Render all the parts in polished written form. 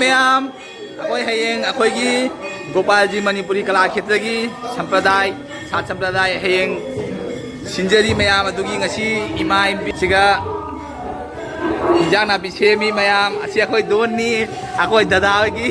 ma'am अखोई हयेंग अखोईगी गोपाल जी मणिपुरी कला क्षेत्र की संप्रदाय सात संप्रदाय हयेंग सिंजरी मैम अदुगी ngasi इमा सिगा इंजान नापी सेमी मैम असी अखोई दोनी अखोई दादा होगी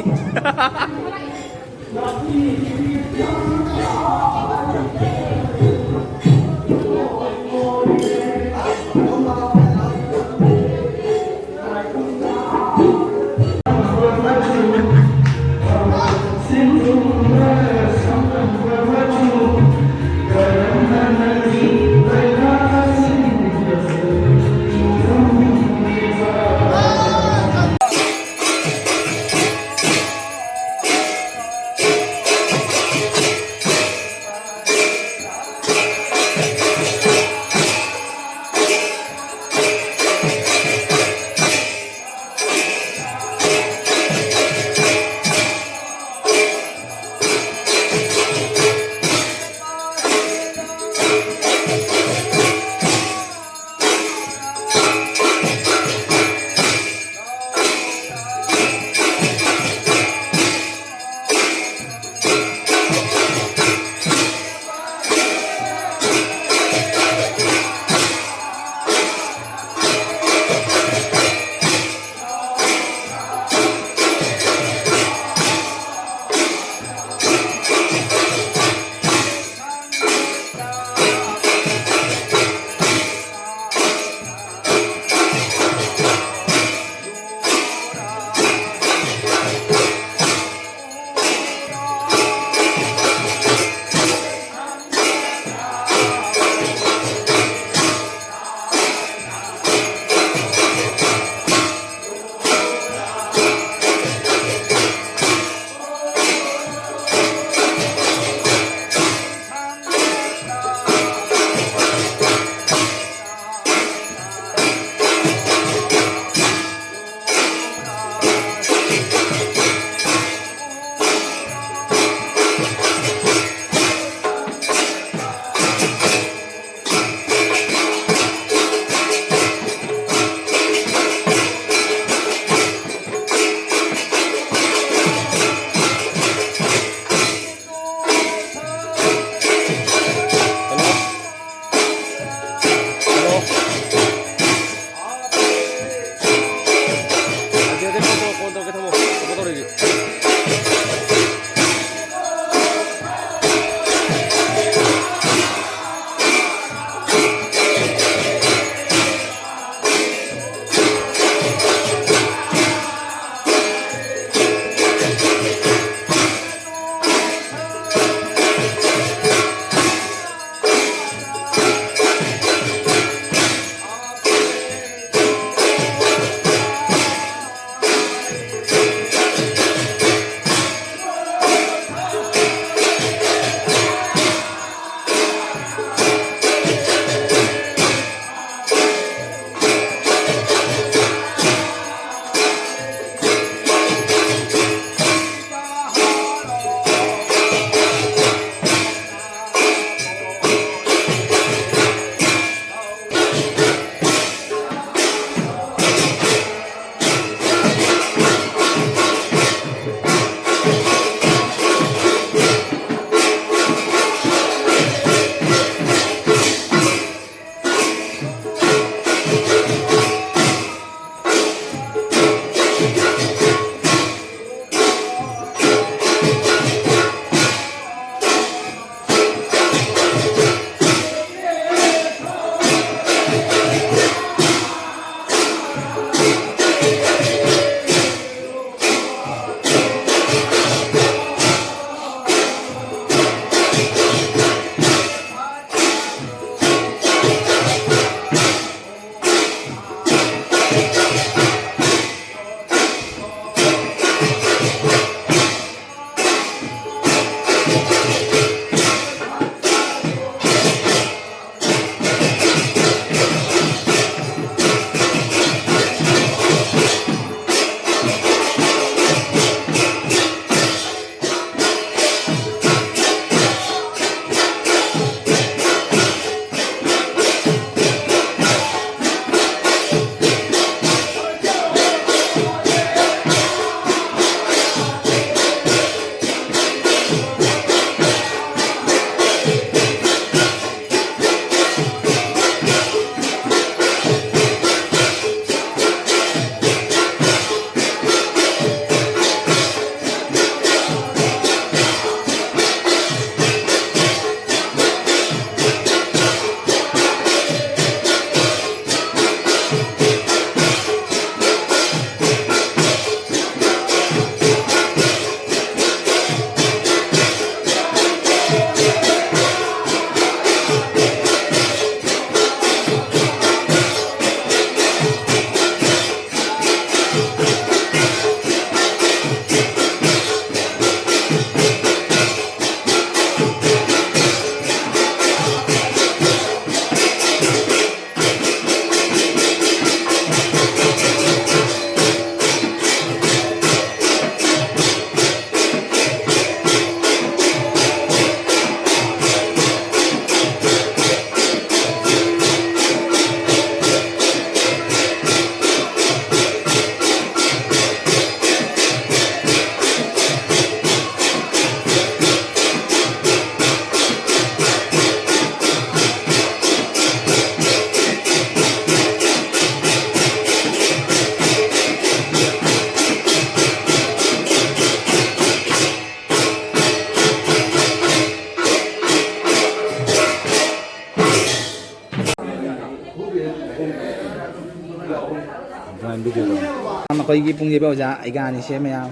ꯑꯩꯈꯣꯏꯒꯤ ꯄꯨꯡꯖꯦꯕ ꯑꯣꯖꯥ ꯑꯩꯒꯥꯅꯤꯁꯦ ꯃꯌꯥꯝ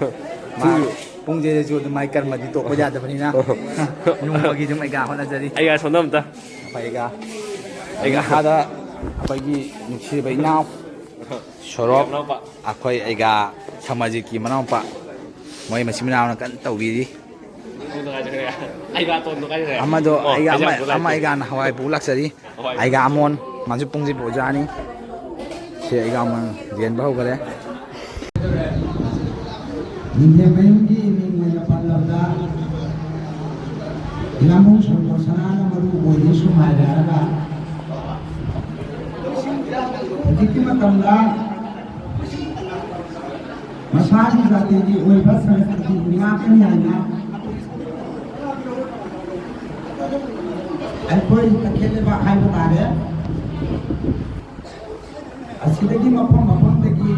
ꯄꯨꯡꯖꯦꯁꯨ ꯑꯗꯨꯃꯥꯏ ꯀꯔꯃꯗꯤ ꯇꯣꯛꯄ ꯌꯥꯗꯕꯅꯤꯅ ꯅꯣꯡꯃꯒꯤ ꯑꯗꯨꯝ ꯑꯩꯒꯥ ꯍꯣꯠꯅꯖꯔꯤ ꯑꯩꯒ ꯁꯣꯝꯗ ꯑꯝꯇ ꯑꯩꯒ ꯃꯈꯥꯗ ꯑꯩꯈꯣꯏꯒꯤ ꯅꯨꯡꯁꯤꯕ ꯏꯅꯥꯎ ꯁꯣꯔꯣꯞ ꯑꯩꯈꯣꯏ ꯑꯩꯒꯥ ꯁꯃꯥꯖꯤꯠꯀꯤ ꯃꯅꯥꯎꯄꯥ ꯃꯣꯏ ꯃꯆꯤꯟ ꯃꯅꯥꯎꯅ ꯀꯟꯅ ꯇꯧꯕꯤꯔꯤ ꯑꯃꯗꯣ ꯑꯃ ꯑꯩꯒꯥꯅ ꯍꯋꯥꯏ ꯄꯨ ꯂꯥꯛꯆꯔꯤ ꯑꯩꯒꯥ ꯑꯃꯣꯟ ꯃꯥꯁꯨ ꯄꯨꯡꯖꯦꯕ ꯑꯣꯖꯥꯅꯤ ꯁꯤ ꯑꯩꯒꯥ ꯑꯃꯣꯟ ꯌꯦꯟꯕ ꯍꯧꯈꯔꯦ ꯅꯤꯡꯊꯦꯝꯕꯌꯨꯝꯒꯤ ꯃꯤꯡ ꯑꯣꯏꯅ ꯄꯜꯂꯕꯗ ꯂꯝꯕꯨꯡ ꯁꯣꯟꯕ ꯁꯅꯥꯅ ꯃꯔꯨ ꯑꯣꯏꯔꯤ ꯁꯨꯃꯥꯏꯅ ꯍꯥꯏꯔꯒ ꯍꯧꯖꯤꯛꯀꯤ ꯃꯇꯝꯗ ꯃꯁꯥꯒꯤ ꯖꯥꯇꯤꯒꯤ ꯑꯣꯏꯕ ꯁꯪꯁꯀ꯭ꯔꯤꯇꯤ ꯉꯥꯛꯀꯅꯤ ꯍꯥꯏꯅ ꯑꯩꯈꯣꯏ ꯇꯈꯦꯜꯂꯩꯕꯥꯛ ꯍꯥꯏꯕ ꯇꯥꯔꯦ ꯑꯁꯤꯗꯒꯤ ꯃꯐꯝ ꯃꯐꯝꯗꯒꯤ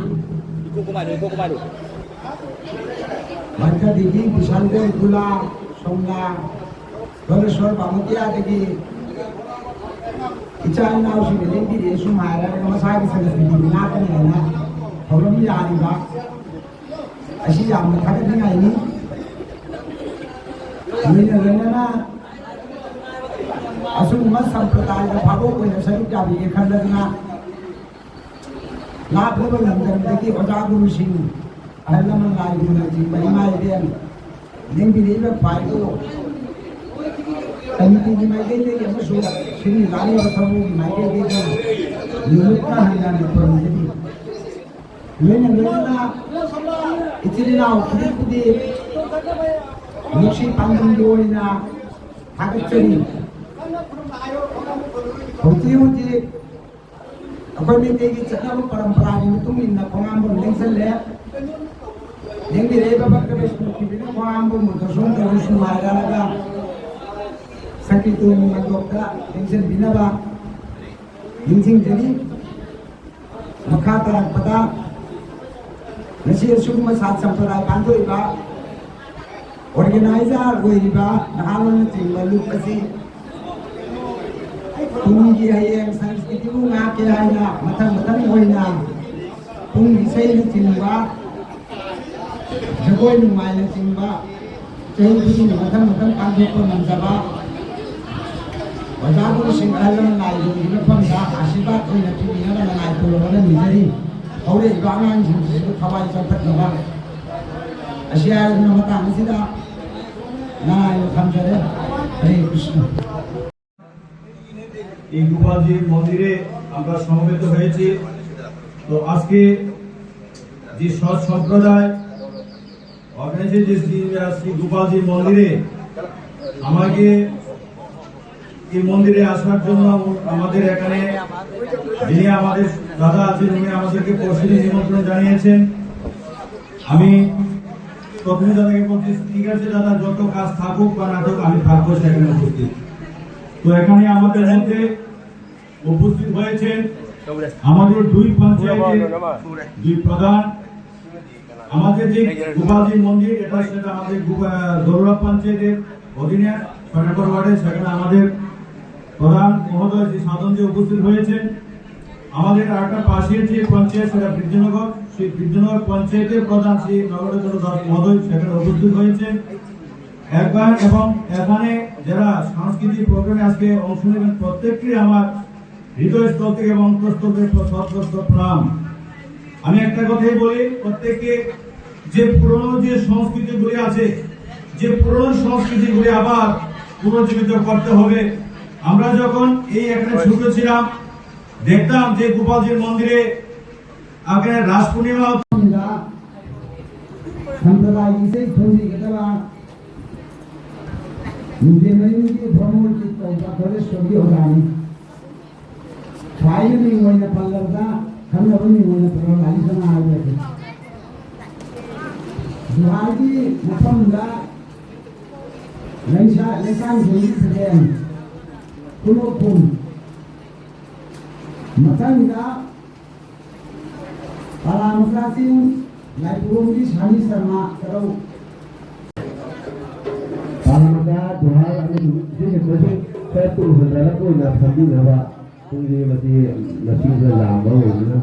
ꯃꯔꯀꯗꯒꯤ ꯕꯤꯁꯥꯜꯒꯣꯏ ꯒꯨꯂꯥ ꯁꯣꯝꯂꯥ ꯗꯣꯂꯦꯁꯣꯔ ꯕꯥꯃꯨꯇꯤꯌꯥꯗꯒꯤ ꯏꯆꯥ ꯏꯅꯥꯎꯁꯤꯡꯅ ꯂꯦꯡꯕꯤꯔꯛꯑꯦ ꯁꯨꯝ ꯍꯥꯏꯔꯒ ꯃꯁꯥꯒꯤ ꯁꯪꯁꯀ꯭ꯔꯤꯇꯤ ꯉꯥꯛꯀꯅꯤ ꯍꯥꯏꯅ ꯊꯧꯔꯝ ꯌꯥꯔꯤꯕ ꯑꯁꯤ ꯌꯥꯝꯅ ꯊꯥꯒꯠꯅꯤꯡꯉꯥꯏꯅꯤ ꯂꯣꯏꯅ ꯂꯣꯏꯅꯅ ꯑꯁꯤꯒꯨꯝꯕ ꯁꯝꯄ꯭ꯔꯗꯥꯏꯗ ꯚꯥꯕꯣꯛ ꯑꯣꯏꯅ ꯁꯔꯨꯛ ꯌꯥꯕꯤꯒꯦ ꯈꯟꯗꯅ ꯂꯥꯞꯂꯕ ꯂꯝꯗꯝꯗꯒꯤ ꯑꯣꯖꯥ ꯒꯨꯔꯨꯁꯤꯡ ꯑꯍꯜ ꯂꯃꯟ ꯂꯥꯏ ꯒꯨꯔꯨꯅꯆꯤꯡꯕ ꯏꯃꯥ ꯏꯕꯦꯟ ꯂꯦꯡꯕꯤꯔꯛꯏꯕ ꯈ꯭ꯋꯥꯏꯗꯨ ꯀꯃꯤꯇꯤꯒꯤ ꯃꯥꯏꯀꯩꯗꯒꯤ ꯑꯃꯁꯨꯡ ꯁꯤꯟꯃꯤ ꯂꯥꯡꯂꯤꯕ ꯊꯧꯕꯨꯒꯤ ꯃꯥꯏꯀꯩꯗꯒꯤ ꯅꯨꯃꯤꯠꯅ ꯍꯟꯅ ꯈꯨꯔꯨꯝꯖꯔꯤ ꯂꯣꯏꯅ ꯂꯣꯏꯅꯅ ꯏꯆꯤꯜ ꯏꯅꯥꯎ ꯈꯨꯗꯤꯡ ꯅꯨꯡꯁꯤ ꯄꯥꯟꯗꯝꯒꯤ ꯑꯣꯏꯅ ꯊꯥꯒꯠꯆꯔꯤ ꯍꯧꯖꯤꯛ ꯑꯩꯈꯣꯏ ꯃꯩꯇꯩꯒꯤ ꯆꯠꯅꯕ ꯄꯔꯝꯄꯔꯥꯒꯤ ꯃꯇꯨꯡ ꯏꯟꯅ ꯈꯣꯡꯉꯥꯝꯕꯝ ꯂꯦꯡꯁꯜꯂꯦ ꯂꯦꯡꯕꯤꯔꯛꯏꯕ ꯚꯛꯇ ꯕꯤꯁꯅꯨꯈꯤꯕꯤꯅ ꯈꯣꯡꯉꯥꯝꯕꯝ ꯃꯨꯛꯇꯁꯨꯝ ꯇꯧꯔꯁꯨ ꯍꯥꯏꯔꯒ ꯁꯪꯀꯤꯔꯇꯣꯟꯒꯤ ꯃꯟꯗꯣꯞꯇ ꯂꯦꯡꯁꯤꯟꯕꯤꯅꯕ ꯅꯤꯡꯁꯤꯡꯖꯔꯤ ꯃꯈꯥ ꯇꯥꯔꯛꯄꯗ ꯉꯁꯤ ꯑꯁꯤꯒꯨꯝꯕ ꯁꯥꯠ ꯁꯝꯄ꯭ꯔꯗꯥꯏ ꯄꯥꯡꯊꯣꯛꯏꯕ ꯑꯣꯔꯒꯅꯥꯏꯖꯔ ꯑꯣꯏꯔꯤꯕ ꯅꯍꯥꯔꯣꯜꯅꯆꯤꯡꯕ ꯂꯨꯞ ꯑꯁꯤ ꯇꯨꯡꯒꯤ ꯍꯌꯦꯡ ꯁꯪꯁꯀ꯭ꯔꯤꯇꯤꯕꯨ ꯉꯥꯛꯀꯦ ꯍꯥꯏꯅ ꯃꯊꯪ ꯑꯣꯏꯅ ꯄꯨꯡ ꯏꯁꯩꯅꯆꯤꯡꯕ ꯖꯒꯣꯏ ꯅꯨꯡꯉꯥꯏꯅꯆꯤꯡꯕ ꯆꯍꯤ ꯈꯨꯗꯤꯡꯒꯤ ꯃꯊꯪ ꯄꯥꯡꯊꯣꯛꯄ ꯉꯝꯖꯕ ꯑꯣꯖꯥ ꯒꯨꯔꯨꯁꯤꯡ ꯑꯍꯜ ꯂꯃꯟ ꯂꯥꯏ ꯒꯨꯔꯨꯒꯤ ꯃꯐꯝꯗ ꯑꯥꯁꯤꯔꯕꯥꯗ ꯑꯣꯏꯅ ꯄꯤꯕꯤꯅꯕ ꯅꯨꯡꯉꯥꯏ ꯇꯧꯔꯒ ꯅꯤꯖꯔꯤ ꯍꯧꯔꯛꯏꯕ ꯑꯉꯥꯡꯁꯤꯡꯁꯤꯁꯨ ꯊꯋꯥꯏ ꯆꯥꯎꯈꯠꯅꯕ अशी मता थमजरे हरे कृष्ण गोपालजी मंदिरे समवेत হয়েছি তো আজকে যে সৎ সম্প্রদায় অর্গানাইজেশন যে শ্রী গোপালজি মন্দিরে আমাকে এই মন্দিরে আসার জন্য আমাদের এখানে যিনি আমাদের দাদা আছেন উনি আমাদেরকে পরশুদিন নিমন্ত্রণ জানিয়েছেন আমি প্রথমে দাদাকে বলছি ঠিক আছে দাদা যত কাজ থাকুক বা না থাকুক আমি থাকবো সেখানে উপস্থিত তো এখানে আমাদের মধ্যে উপস্থিত হয়েছেন আমাদের দুই পঞ্চায়েতের দুই প্রধান আমাদের যে গোপালজি মন্দির এটা সেটা আমাদের দৌড়া পঞ্চায়েতের অধীনে ৬ নম্বর ওয়ার্ডে সেখানে আমাদের প্রধান মহোদয় শ্রী সাধনজি উপস্থিত হয়েছেন আমাদের আরেকটা পাশের যে পঞ্চায়েত সেটা বীরজনগর সেই বীরজনগর পঞ্চায়েতের প্রধান শ্রী নগরেন্দ্র দাস মহোদয় সেখানে উপস্থিত হয়েছেন একবার এবং এখানে যারা সাংস্কৃতিক প্রোগ্রামে আজকে অংশ নেবেন প্রত্যেককে আমার হৃদয়স্থল থেকে এবং অন্তঃস্থল থেকে প্রণাম আমি একটা কথাই বলি প্রত্যেককে যে পুরনো যে সংস্কৃতিগুলি আছে যে পুরনো সংস্কৃতিগুলি আবার পুনর্জীবিত করতে হবে আমরা যখন এই এখানে ছোট ছিলাম দেখতাম যে গোপালজির মন্দিরে আগে রাস পূর্ণিমা संप्रदाय से थोड़ी कहता मुझे नहीं कि भ्रमण की तौबा करे सभी हो जानी खाई नहीं हुई ना पल्लवदा खाना भी नहीं हुई ना पल्लव लाली सना आ गया जुहाजी मुफंदा लैसा लेसान जोड़ी सकें कुलो कुम मतंगा पालामुसासिंग लाइब्रेरी शानी शर्मा करो पालामुसा दुहाई अने जिसे कोई पैतुल हंदरा कोई ना फंदी नवा तुंगे मती नसीब लाभ हो ना